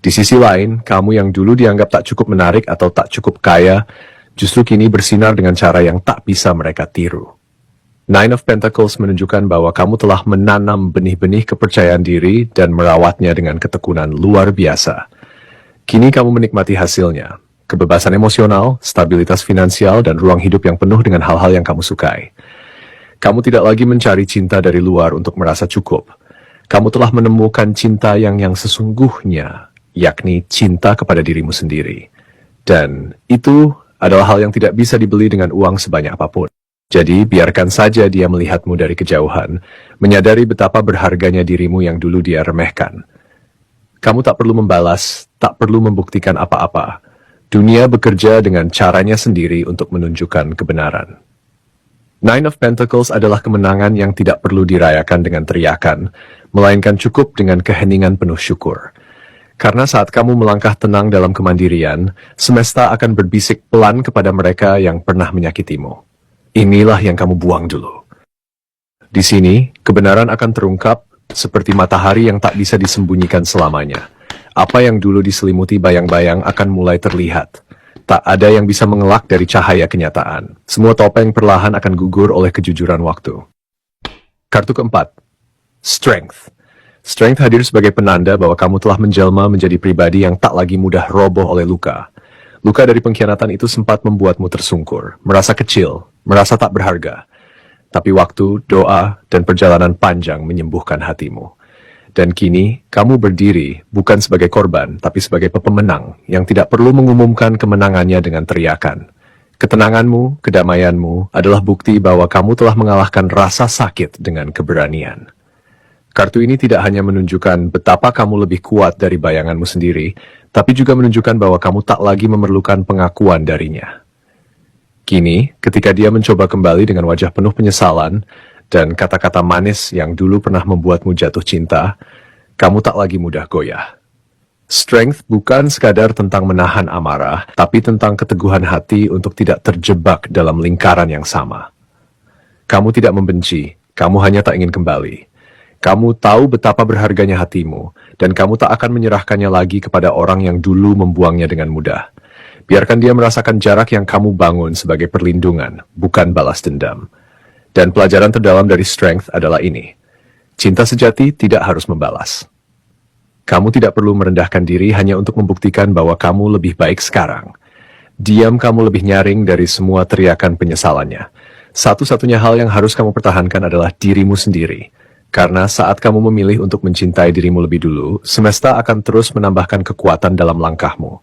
Di sisi lain, kamu yang dulu dianggap tak cukup menarik atau tak cukup kaya, justru kini bersinar dengan cara yang tak bisa mereka tiru. Nine of Pentacles menunjukkan bahwa kamu telah menanam benih-benih kepercayaan diri dan merawatnya dengan ketekunan luar biasa. Kini kamu menikmati hasilnya, kebebasan emosional, stabilitas finansial, dan ruang hidup yang penuh dengan hal-hal yang kamu sukai. Kamu tidak lagi mencari cinta dari luar untuk merasa cukup. Kamu telah menemukan cinta yang sesungguhnya, yakni cinta kepada dirimu sendiri. Dan itu adalah hal yang tidak bisa dibeli dengan uang sebanyak apapun. Jadi, biarkan saja dia melihatmu dari kejauhan, menyadari betapa berharganya dirimu yang dulu dia remehkan. Kamu tak perlu membalas, tak perlu membuktikan apa-apa. Dunia bekerja dengan caranya sendiri untuk menunjukkan kebenaran. Nine of Pentacles adalah kemenangan yang tidak perlu dirayakan dengan teriakan, melainkan cukup dengan keheningan penuh syukur. Karena saat kamu melangkah tenang dalam kemandirian, semesta akan berbisik pelan kepada mereka yang pernah menyakitimu. Inilah yang kamu buang dulu. Di sini, kebenaran akan terungkap seperti matahari yang tak bisa disembunyikan selamanya. Apa yang dulu diselimuti bayang-bayang akan mulai terlihat. Tak ada yang bisa mengelak dari cahaya kenyataan. Semua topeng perlahan akan gugur oleh kejujuran waktu. Kartu keempat, Strength. Strength hadir sebagai penanda bahwa kamu telah menjelma menjadi pribadi yang tak lagi mudah roboh oleh luka. Luka dari pengkhianatan itu sempat membuatmu tersungkur, merasa kecil, merasa tak berharga. Tapi waktu, doa, dan perjalanan panjang menyembuhkan hatimu. Dan kini, kamu berdiri bukan sebagai korban, tapi sebagai pemenang yang tidak perlu mengumumkan kemenangannya dengan teriakan. Ketenanganmu, kedamaianmu adalah bukti bahwa kamu telah mengalahkan rasa sakit dengan keberanian. Kartu ini tidak hanya menunjukkan betapa kamu lebih kuat dari bayanganmu sendiri, tapi juga menunjukkan bahwa kamu tak lagi memerlukan pengakuan darinya. Kini, ketika dia mencoba kembali dengan wajah penuh penyesalan dan kata-kata manis yang dulu pernah membuatmu jatuh cinta, kamu tak lagi mudah goyah. Strength bukan sekadar tentang menahan amarah, tapi tentang keteguhan hati untuk tidak terjebak dalam lingkaran yang sama. Kamu tidak membenci, kamu hanya tak ingin kembali. Kamu tahu betapa berharganya hatimu, dan kamu tak akan menyerahkannya lagi kepada orang yang dulu membuangnya dengan mudah. Biarkan dia merasakan jarak yang kamu bangun sebagai perlindungan, bukan balas dendam. Dan pelajaran terdalam dari Strength adalah ini. Cinta sejati tidak harus membalas. Kamu tidak perlu merendahkan diri hanya untuk membuktikan bahwa kamu lebih baik sekarang. Diam kamu lebih nyaring dari semua teriakan penyesalannya. Satu-satunya hal yang harus kamu pertahankan adalah dirimu sendiri. Karena saat kamu memilih untuk mencintai dirimu lebih dulu, semesta akan terus menambahkan kekuatan dalam langkahmu.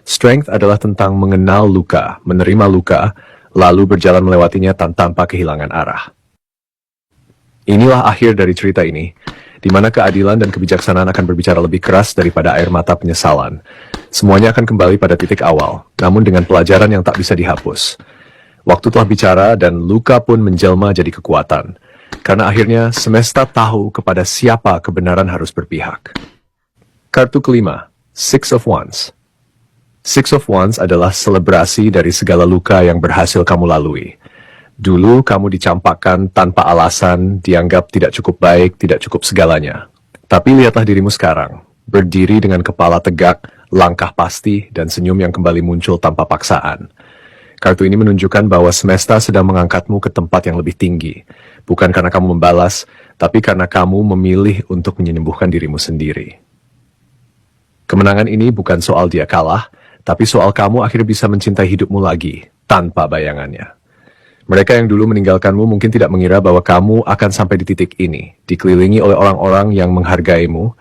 Strength adalah tentang mengenal luka, menerima luka, lalu berjalan melewatinya tanpa kehilangan arah. Inilah akhir dari cerita ini, di mana keadilan dan kebijaksanaan akan berbicara lebih keras daripada air mata penyesalan. Semuanya akan kembali pada titik awal, namun dengan pelajaran yang tak bisa dihapus. Waktu telah bicara dan luka pun menjelma jadi kekuatan. Karena akhirnya semesta tahu kepada siapa kebenaran harus berpihak. Kartu kelima, Six of Wands. Six of Wands adalah selebrasi dari segala luka yang berhasil kamu lalui. Dulu kamu dicampakkan tanpa alasan, dianggap tidak cukup baik, tidak cukup segalanya. Tapi lihatlah dirimu sekarang, berdiri dengan kepala tegak, langkah pasti, dan senyum yang kembali muncul tanpa paksaan. Kartu ini menunjukkan bahwa semesta sedang mengangkatmu ke tempat yang lebih tinggi. Bukan karena kamu membalas, tapi karena kamu memilih untuk menyembuhkan dirimu sendiri. Kemenangan ini bukan soal dia kalah, tapi soal kamu akhirnya bisa mencintai hidupmu lagi, tanpa bayangannya. Mereka yang dulu meninggalkanmu mungkin tidak mengira bahwa kamu akan sampai di titik ini, dikelilingi oleh orang-orang yang menghargaimu,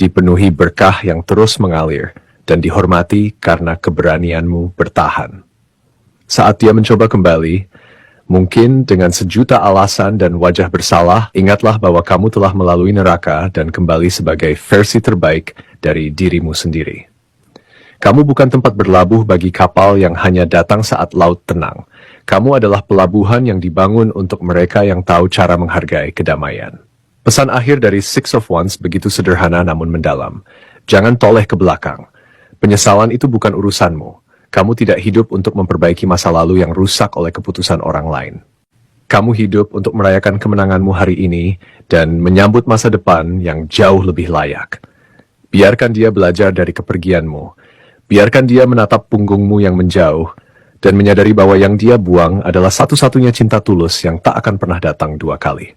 dipenuhi berkah yang terus mengalir, dan dihormati karena keberanianmu bertahan. Saat dia mencoba kembali, mungkin dengan sejuta alasan dan wajah bersalah, ingatlah bahwa kamu telah melalui neraka dan kembali sebagai versi terbaik dari dirimu sendiri. Kamu bukan tempat berlabuh bagi kapal yang hanya datang saat laut tenang. Kamu adalah pelabuhan yang dibangun untuk mereka yang tahu cara menghargai kedamaian. Pesan akhir dari Six of Wands begitu sederhana namun mendalam. Jangan toleh ke belakang. Penyesalan itu bukan urusanmu. Kamu tidak hidup untuk memperbaiki masa lalu yang rusak oleh keputusan orang lain. Kamu hidup untuk merayakan kemenanganmu hari ini dan menyambut masa depan yang jauh lebih layak. Biarkan dia belajar dari kepergianmu. Biarkan dia menatap punggungmu yang menjauh, dan menyadari bahwa yang dia buang adalah satu-satunya cinta tulus yang tak akan pernah datang dua kali.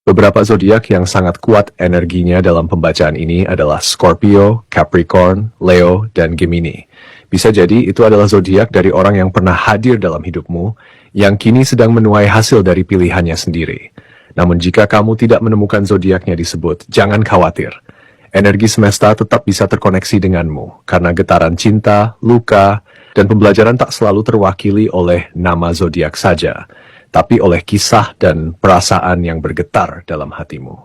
Beberapa zodiak yang sangat kuat energinya dalam pembacaan ini adalah Scorpio, Capricorn, Leo, dan Gemini. Bisa jadi itu adalah zodiak dari orang yang pernah hadir dalam hidupmu, yang kini sedang menuai hasil dari pilihannya sendiri. Namun jika kamu tidak menemukan zodiaknya disebut, jangan khawatir. Energi semesta tetap bisa terkoneksi denganmu, karena getaran cinta, luka, dan pembelajaran tak selalu terwakili oleh nama zodiak saja, tapi oleh kisah dan perasaan yang bergetar dalam hatimu.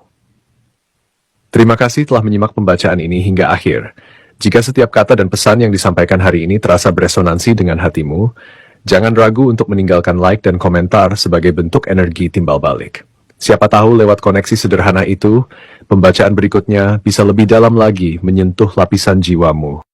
Terima kasih telah menyimak pembacaan ini hingga akhir. Jika setiap kata dan pesan yang disampaikan hari ini terasa beresonansi dengan hatimu, jangan ragu untuk meninggalkan like dan komentar sebagai bentuk energi timbal balik. Siapa tahu lewat koneksi sederhana itu, pembacaan berikutnya bisa lebih dalam lagi menyentuh lapisan jiwamu